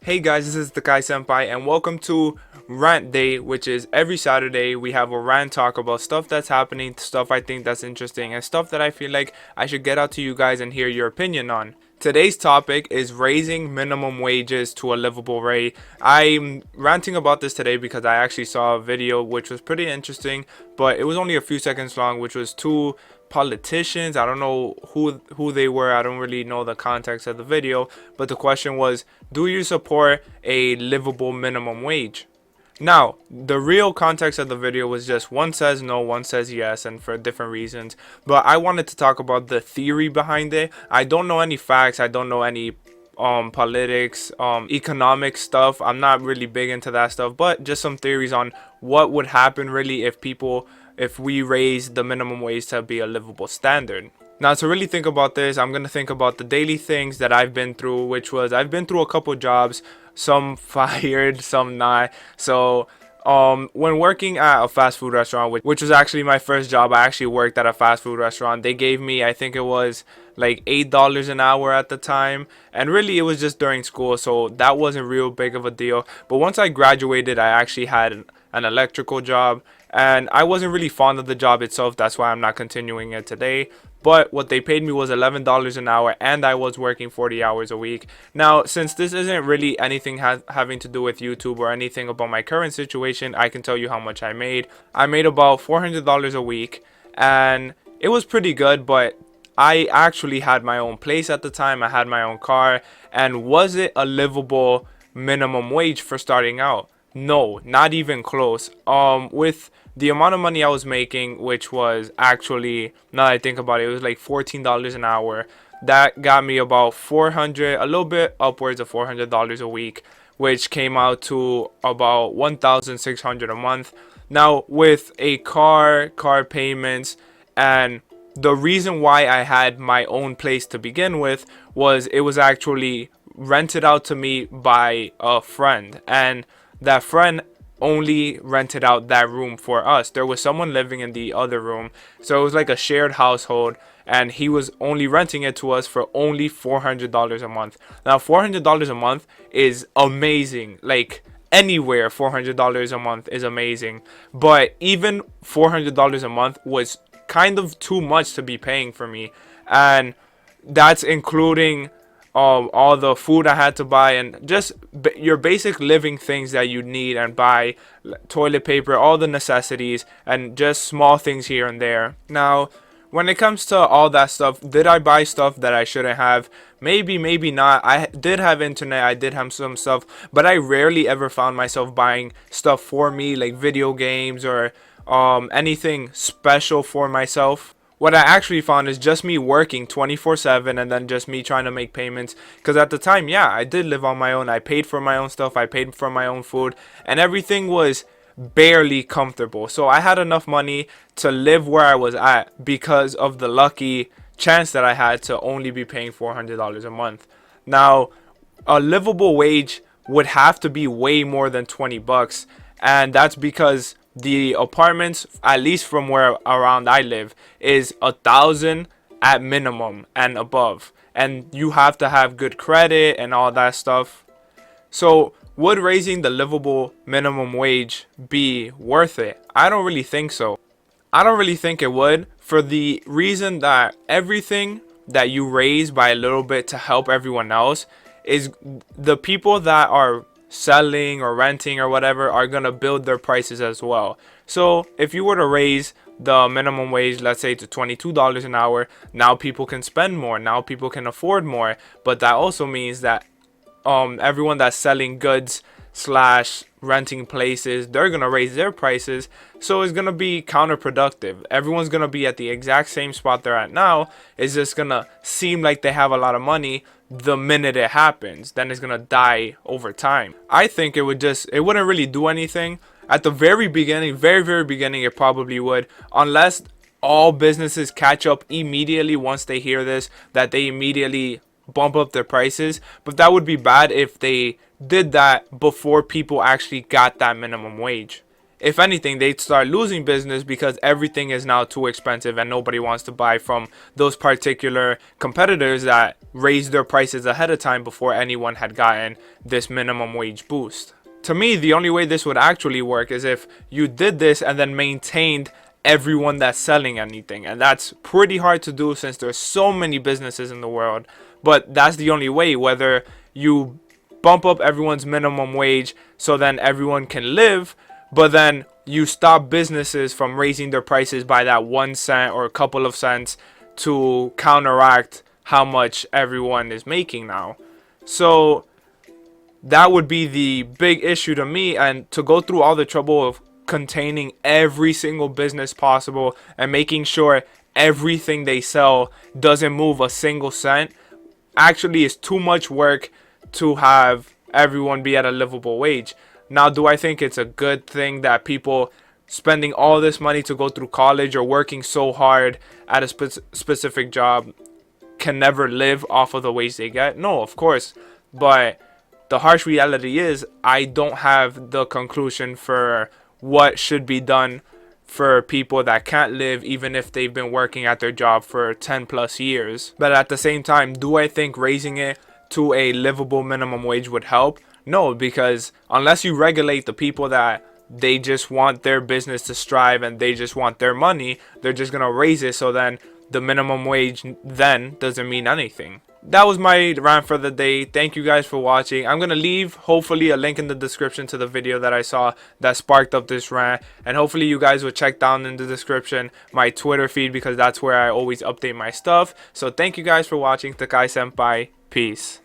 Hey guys, this is the Kai Senpai, and welcome to Rant Day, which is every Saturday we have a rant talk about stuff that's happening, stuff I think that's interesting, and stuff that I feel like I should get out to you guys and hear your opinion on. Today's topic is raising minimum wages to a livable rate. I'm ranting about this today because I actually saw a video which was pretty interesting, but it was only a few seconds long, which was two politicians. I don't know who they were. I don't really know the context of the video, but the question was, do you support a livable minimum wage? Now, the real context of the video was just one says no, one says yes, and for different reasons. But I wanted to talk about the theory behind it. I don't know any facts. I don't know any politics, economic stuff. I'm not really big into that stuff, but just some theories on what would happen really if we raise the minimum wage to be a livable standard. Now, to really think about this, I'm going to think about the daily things that I've been through, which was I've been through a couple jobs, some fired, some not. So, when working at a fast food restaurant, which was actually my first job, I actually worked at a fast food restaurant. They gave me, I think it was like $8 an hour at the time. And really, it was just during school, so that wasn't real big of a deal. But once I graduated, I actually had an electrical job. And I wasn't really fond of the job itself. That's why I'm not continuing it today. But what they paid me was $11 an hour, and I was working 40 hours a week. Now, since this isn't really anything having to do with YouTube or anything about my current situation, I can tell you how much I made. I made about $400 a week, and it was pretty good, but I actually had my own place at the time. I had my own car, and was it a livable minimum wage for starting out? No, not even close. With the amount of money I was making, which was actually, now that I think about it, it was like $14 an hour. That got me about 400, a little bit upwards of $400 a week, which came out to about 1,600 a month. Now, with a car payments, and the reason why I had my own place to begin with was it was actually rented out to me by a friend, and that friend only rented out that room for us. There was someone living in the other room, so it was like a shared household, and he was only renting it to us for only $400 a month. Now, $400 a month is amazing. Like, anywhere $400 a month is amazing, but even $400 a month was kind of too much to be paying for me, and that's including all the food I had to buy and just your basic living things that you need and buy, toilet paper, all the necessities, and just small things here and there. Now, when it comes to all that stuff, did I buy stuff that I shouldn't have? Maybe, maybe not. I did have internet, I did have some stuff, but I rarely ever found myself buying stuff for me, like video games or anything special for myself. What I actually found is just me working 24/7 and then just me trying to make payments. Because at the time, yeah, I did live on my own. I paid for my own stuff. I paid for my own food. And everything was barely comfortable. So I had enough money to live where I was at because of the lucky chance that I had to only be paying $400 a month. Now, a livable wage would have to be way more than 20 bucks. And that's because the apartments, at least from where around I live, is 1,000 at minimum and above, and you have to have good credit and all that stuff. So would raising the livable minimum wage be worth it? I don't really think so. I don't really think it would, for the reason that everything that you raise by a little bit to help everyone else is the people that are selling or renting or whatever are gonna build their prices as well. So if you were to raise the minimum wage, let's say, to $22 an hour, now people can spend more, now people can afford more. But that also means that everyone that's selling goods slash renting places, they're gonna raise their prices, so it's gonna be counterproductive. Everyone's gonna be at the exact same spot they're at now. It's just gonna seem like they have a lot of money the minute it happens, then it's gonna die over time. I think it wouldn't really do anything at the very beginning. Very beginning, it probably would, unless all businesses catch up immediately once they hear this, that they immediately bump up their prices. But that would be bad if they did that before people actually got that minimum wage. if anything, they'd start losing business because everything is now too expensive and nobody wants to buy from those particular competitors that raised their prices ahead of time before anyone had gotten this minimum wage boost. To me, the only way this would actually work is if you did this and then maintained everyone that's selling anything, and that's pretty hard to do since there's so many businesses in the world. But that's the only way, whether you bump up everyone's minimum wage so then everyone can live, but then you stop businesses from raising their prices by that 1 cent or a couple of cents to counteract how much everyone is making now. So that would be the big issue to me, and to go through all the trouble of containing every single business possible and making sure everything they sell doesn't move a single cent actually is too much work to have everyone be at a livable wage. Now, do I think it's a good thing that people spending all this money to go through college or working so hard at a specific job can never live off of the wage they get? No, of course. But the harsh reality is I don't have the conclusion for what should be done for people that can't live even if they've been working at their job for 10 plus years. But at the same time, do I think raising it to a livable minimum wage would help? No, because unless you regulate the people that they just want their business to strive and they just want their money, they're just gonna raise it, so then the minimum wage then doesn't mean anything. That was my rant for the day. Thank you guys for watching. I'm gonna leave hopefully a link in the description to the video that I saw that sparked up this rant, and hopefully you guys would check down in the description my Twitter feed, because that's where I always update my stuff. So thank you guys for watching. Takai Senpai, peace.